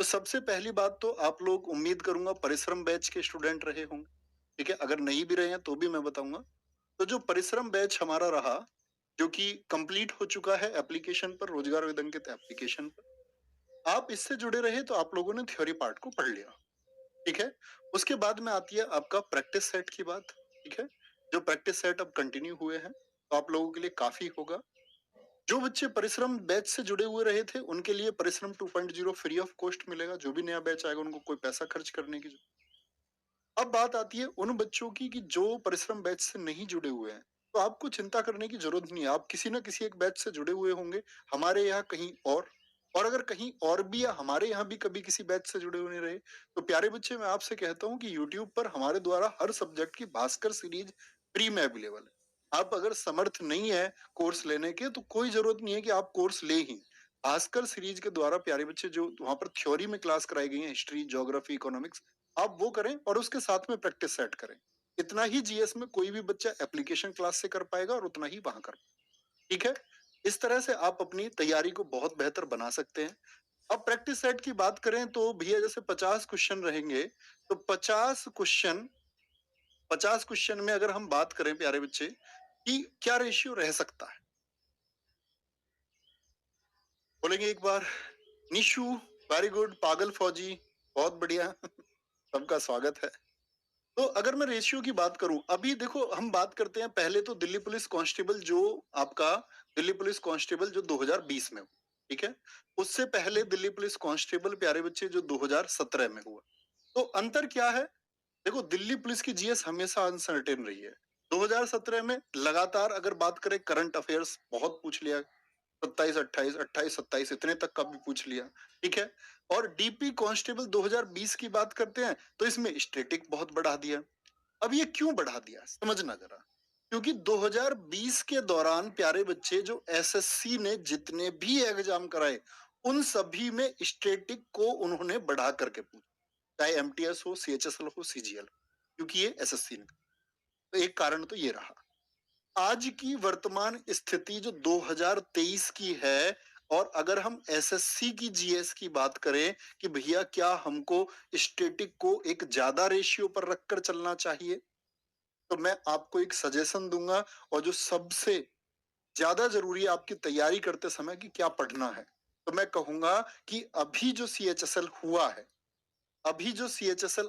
तो सबसे पहली बात तो आप लोग उम्मीद करूंगा परिश्रम बैच के स्टूडेंट रहे होंगे। ठीक है, अगर नहीं भी रहे हैं तो भी मैं बताऊंगा। तो जो परिश्रम बैच हमारा रहा, जो कि कंप्लीट हो चुका है एप्लीकेशन पर, रोजगार विदंकित एप्लीकेशन पर, आप इससे जुड़े रहे तो आप लोगों ने थ्योरी पार्ट को पढ़ लिया। ठीक है, उसके बाद में आती है आपका प्रैक्टिस सेट की बात। ठीक है, जो प्रैक्टिस सेट अब कंटिन्यू हुए हैं तो आप लोगों के लिए काफी होगा। जो बच्चे परिश्रम बैच से जुड़े हुए रहे थे उनके लिए परिश्रम 2.0 फ्री ऑफ कॉस्ट मिलेगा। जो भी नया बैच आएगा उनको कोई पैसा खर्च करने की अब बात आती है उन बच्चों की कि जो परिश्रम बैच से नहीं जुड़े हुए हैं, तो आपको चिंता करने की जरूरत नहीं है। आप किसी ना किसी एक बैच से जुड़े हुए होंगे, हमारे यहाँ कहीं और अगर कहीं और भी या हमारे यहाँ भी कभी किसी बैच से जुड़े हुए नहीं रहे, तो प्यारे बच्चे मैं आपसे कहता हूँ कि यूट्यूब पर हमारे द्वारा हर सब्जेक्ट की भास्कर सीरीज फ्री में अवेलेबल है। आप अगर समर्थ नहीं है कोर्स लेने के तो कोई जरूरत नहीं है कि आप कोर्स ले ही। भास्कर सीरीज के द्वारा प्यारे बच्चे जो वहां पर थ्योरी में क्लास कराई गई है, हिस्ट्री, ज्योग्राफी, इकोनॉमिक्स, आप वो करें और उसके साथ में प्रैक्टिस सेट करें। इतना ही जीएस में कोई भी बच्चा एप्लीकेशन क्लास से कर पाएगा और उतना ही वहां कर। ठीक है, इस तरह से आप अपनी तैयारी को बहुत बेहतर बना सकते हैं। अब प्रैक्टिस सेट की बात करें तो भैया जैसे 50 क्वेश्चन रहेंगे, तो 50 क्वेश्चन में अगर हम बात करें प्यारे बच्चे कि क्या रेशियो रह सकता है, बोलेंगे एक बार। Nishu, very good. पागल फौजी, बहुत बढ़िया। सबका स्वागत है। तो अगर मैं रेशियो की बात करूं, अभी देखो हम बात करते हैं पहले तो दिल्ली पुलिस कांस्टेबल, जो आपका दिल्ली पुलिस कांस्टेबल जो 2020 में हुआ। ठीक है, उससे पहले दिल्ली पुलिस कांस्टेबल प्यारे बच्चे जो 2017 में हुआ। तो अंतर क्या है? देखो दिल्ली पुलिस की जीएस हमेशा अनसर्टेन रही है। 2017 में लगातार अगर बात करें करंट अफेयर्स बहुत पूछ लिया, 27, 28, 28, 27 इतने तक का भी पूछ लिया। ठीक है, और डीपी कांस्टेबल 2020 की बात करते हैं तो इसमें स्टैटिक बहुत बढ़ा दिया। अब ये क्यों बढ़ा दिया समझना जरा, क्योंकि 2020 के दौरान प्यारे बच्चे जो एसएससी ने जितने भी एग्जाम कराए उन सभी में स्टैटिक को उन्होंने बढ़ा करके पूछा, चाहे एमटीएस हो, सीएचएसएल हो, सीजीएल, क्योंकि ये एसएससी ने। तो एक कारण तो ये रहा। आज की वर्तमान स्थिति जो 2023 की है, और अगर हम एसएससी की जीएस की बात करें कि भैया क्या हमको स्टैटिक को एक ज्यादा रेशियो पर रखकर चलना चाहिए, तो मैं आपको एक सजेशन दूंगा, और जो सबसे ज्यादा जरूरी है आपकी तैयारी करते समय कि क्या पढ़ना है, तो मैं कहूंगा कि अभी जो सीएचएसएल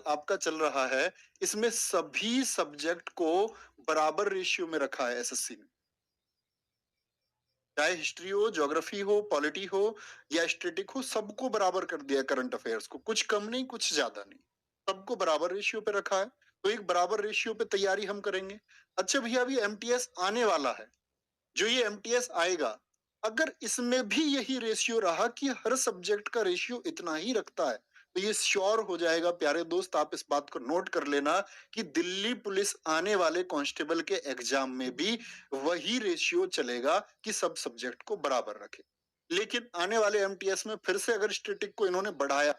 आपका चल रहा है, इसमें सभी सब्जेक्ट को बराबर रेशियो में रखा है एसएससी ने। चाहे हिस्ट्री हो, ज्योग्राफी हो, पॉलिटी हो या स्टैटिक हो, सबको बराबर कर दिया। करंट अफेयर्स को कुछ कम नहीं कुछ ज्यादा नहीं, सबको बराबर रेशियो पे रखा है। तो एक बराबर रेशियो पे तैयारी हम करेंगे। अच्छा भैया, अभी एमटीएस आने वाला है, जो ये एमटीएस आएगा, अगर इसमें भी यही रेशियो रहा कि हर सब्जेक्ट का रेशियो इतना ही रखता है, तो ये श्योर हो जाएगा प्यारे दोस्त, आप इस बात को नोट कर लेना कि दिल्ली पुलिस आने वाले कांस्टेबल के एग्जाम में भी वही रेशियो चलेगा कि सब सब्जेक्ट को बराबर रखे। लेकिन आने वाले एमटीएस में फिर से अगर स्टैटिक को इन्होंने बढ़ाया,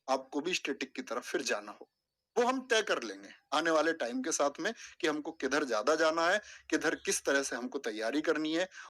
आपको भी स्टैटिक की तरफ फिर जाना हो, वो हम तय कर लेंगे आने वाले टाइम के साथ में कि हमको किधर ज्यादा जाना है, किधर किस तरह से हमको तैयारी करनी है।